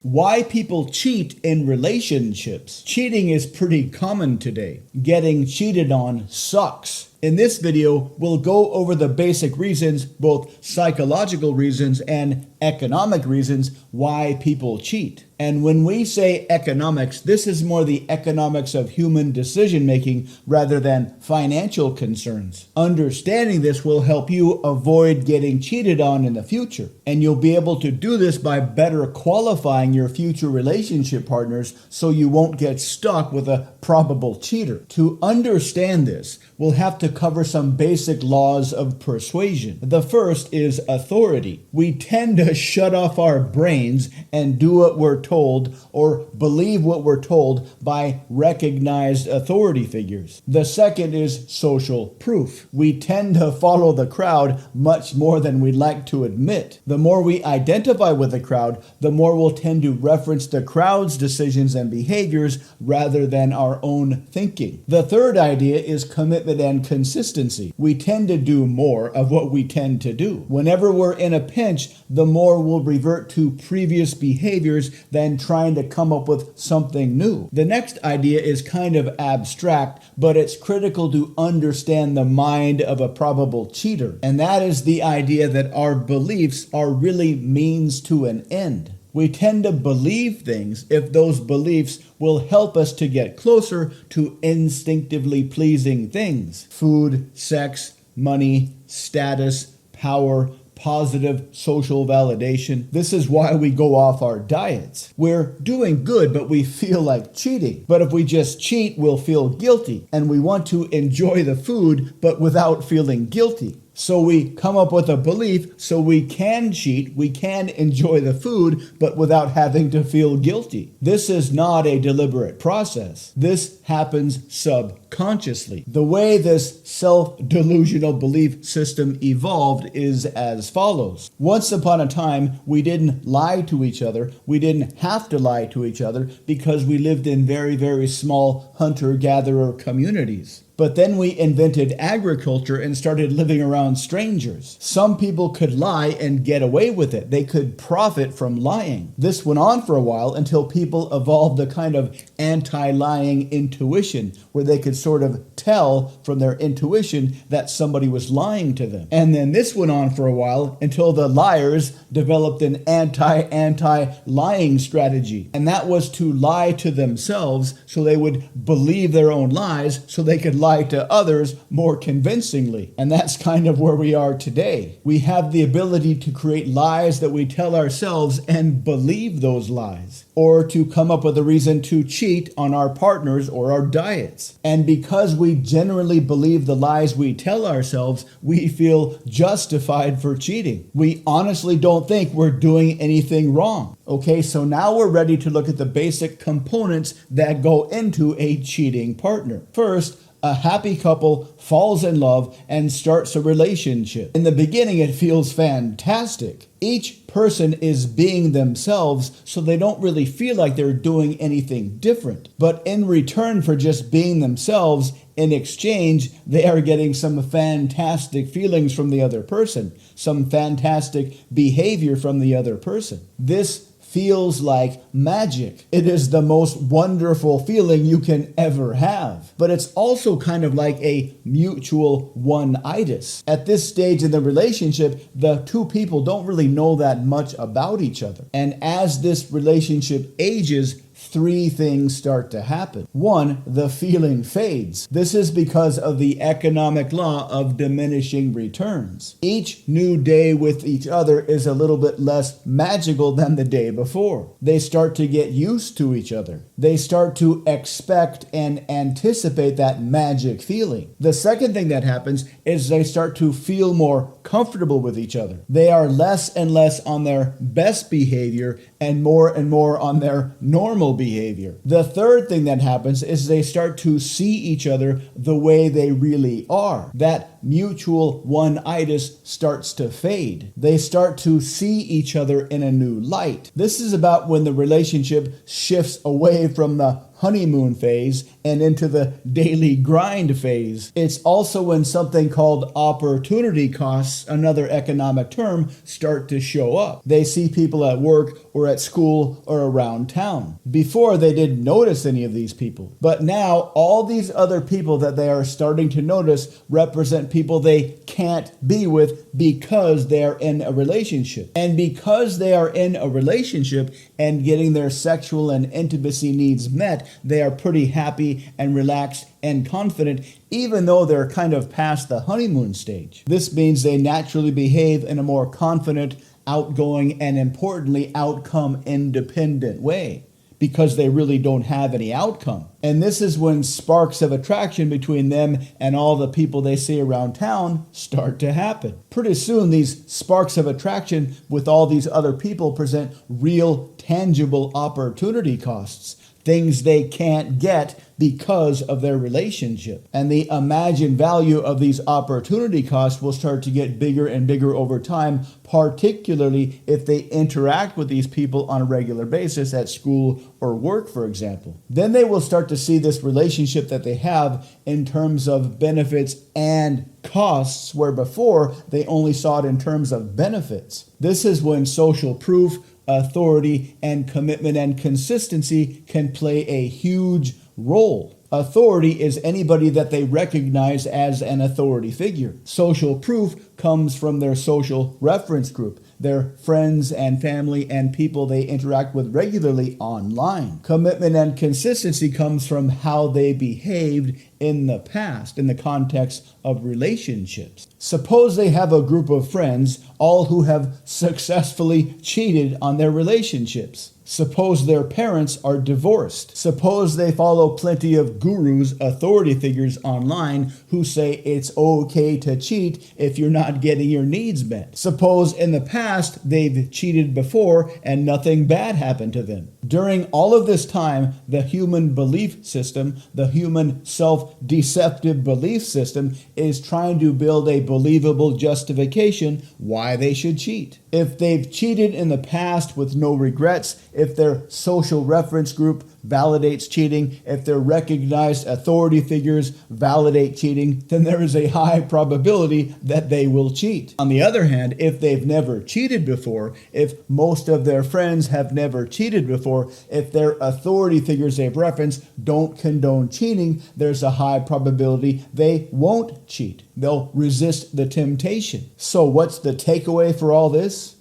Why people cheat in relationships. Cheating is pretty common today. Getting cheated on sucks. In this video, we'll go over the basic reasons, both psychological reasons and economic reasons, why people cheat. And when we say economics, this is more the economics of human decision making rather than financial concerns. Understanding this will help you avoid getting cheated on in the future. And you'll be able to do this by better qualifying your future relationship partners so you won't get stuck with a probable cheater. To understand this, we'll have to cover some basic laws of persuasion. The first is authority. We tend to shut off our brains and do what we're told or believe what we're told by recognized authority figures. The second is social proof. We tend to follow the crowd much more than we'd like to admit. The more we identify with the crowd, the more we'll tend to reference the crowd's decisions and behaviors rather than our own thinking. The third idea is commitment and consistency. We tend to do more of what we tend to do. Whenever we're in a pinch, the more we'll revert to previous behaviors than trying to come up with something new. The next idea is kind of abstract, but it's critical to understand the mind of a probable cheater. And that is the idea that our beliefs are really means to an end. We tend to believe things if those beliefs will help us to get closer to instinctively pleasing things. Food, sex, money, status, power, positive social validation. This is why we go off our diets. We're doing good, but we feel like cheating. But if we just cheat, we'll feel guilty. And we want to enjoy the food, but without feeling guilty. So we come up with a belief so we can cheat, we can enjoy the food, but without having to feel guilty. This is not a deliberate process. This happens subconsciously. The way this self-delusional belief system evolved is as follows. Once upon a time, we didn't lie to each other. We didn't have to lie to each other because we lived in very, very small hunter-gatherer communities. But then we invented agriculture and started living around strangers. Some people could lie and get away with it. They could profit from lying. This went on for a while until people evolved a kind of anti-lying intuition where they could sort of tell from their intuition that somebody was lying to them. And then this went on for a while until the liars developed an anti-lying strategy. And that was to lie to themselves so they would believe their own lies so they could lie to others more convincingly. And that's kind of where we are today. We have the ability to create lies that we tell ourselves and believe those lies, or to come up with a reason to cheat on our partners or our diets. And because we generally believe the lies we tell ourselves, we feel justified for cheating. We honestly don't think we're doing anything wrong. Okay, so now we're ready to look at the basic components that go into a cheating partner. First, a happy couple falls in love and starts a relationship. In the beginning, it feels fantastic. Each person is being themselves, so they don't really feel like they're doing anything different. But in return for just being themselves, in exchange, they are getting some fantastic feelings from the other person, some fantastic behavior from the other person. This feels like magic. It is the most wonderful feeling you can ever have. But it's also kind of like a mutual one-itis. At this stage in the relationship, the two people don't really know that much about each other. And as this relationship ages, three things start to happen. One, the feeling fades. This is because of the economic law of diminishing returns. Each new day with each other is a little bit less magical than the day before. They start to get used to each other. They start to expect and anticipate that magic feeling. The second thing that happens is they start to feel more comfortable with each other. They are less and less on their best behavior and more on their normal behavior. The third thing that happens is they start to see each other the way they really are. That mutual one-itis starts to fade. They start to see each other in a new light. This is about when the relationship shifts away from the honeymoon phase and into the daily grind phase. It's also when something called opportunity costs, another economic term, start to show up. They see people at work or at school or around town. Before, they didn't notice any of these people. But now, all these other people that they are starting to notice represent people they can't be with because they are in a relationship. And because they are in a relationship and getting their sexual and intimacy needs met, they are pretty happy and relaxed and confident, even though they're kind of past the honeymoon stage. This means they naturally behave in a more confident, outgoing, and importantly, outcome independent way, because they really don't have any outcome. And this is when sparks of attraction between them and all the people they see around town start to happen. Pretty soon, these sparks of attraction with all these other people present real, tangible opportunity costs, things they can't get because of their relationship. And the imagined value of these opportunity costs will start to get bigger and bigger over time, particularly if they interact with these people on a regular basis at school or work, for example. Then they will start to see this relationship that they have in terms of benefits and costs, where before they only saw it in terms of benefits. This is when social proof, authority, and commitment and consistency can play a huge role. Authority is anybody that they recognize as an authority figure. Social proof comes from their social reference group, their friends and family and people they interact with regularly online. Commitment and consistency comes from how they behaved in the past, in the context of relationships. Suppose they have a group of friends, all who have successfully cheated on their relationships. Suppose their parents are divorced. Suppose they follow plenty of gurus, authority figures online who say it's okay to cheat if you're not getting your needs met. Suppose in the past they've cheated before and nothing bad happened to them. During all of this time, the human belief system, the human self-deceptive belief system, is trying to build a believable justification why they should cheat. If they've cheated in the past with no regrets, if their social reference group validates cheating, if their recognized authority figures validate cheating, then there is a high probability that they will cheat. On the other hand, if they've never cheated before, if most of their friends have never cheated before, if their authority figures they've referenced don't condone cheating, there's a high probability they won't cheat. They'll resist the temptation. So what's the takeaway for all this?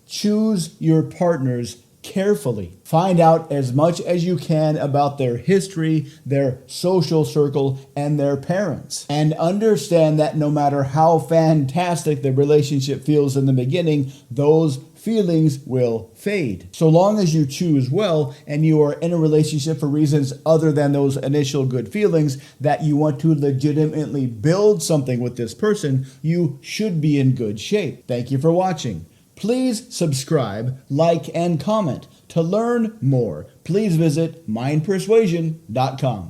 Choose your partners carefully. Find out as much as you can about their history, their social circle, and their parents. And understand that no matter how fantastic the relationship feels in the beginning, those feelings will fade. So long as you choose well and you are in a relationship for reasons other than those initial good feelings, that you want to legitimately build something with this person, you should be in good shape. Thank you for watching. Please subscribe, like, and comment. To learn more, please visit mindpersuasion.com.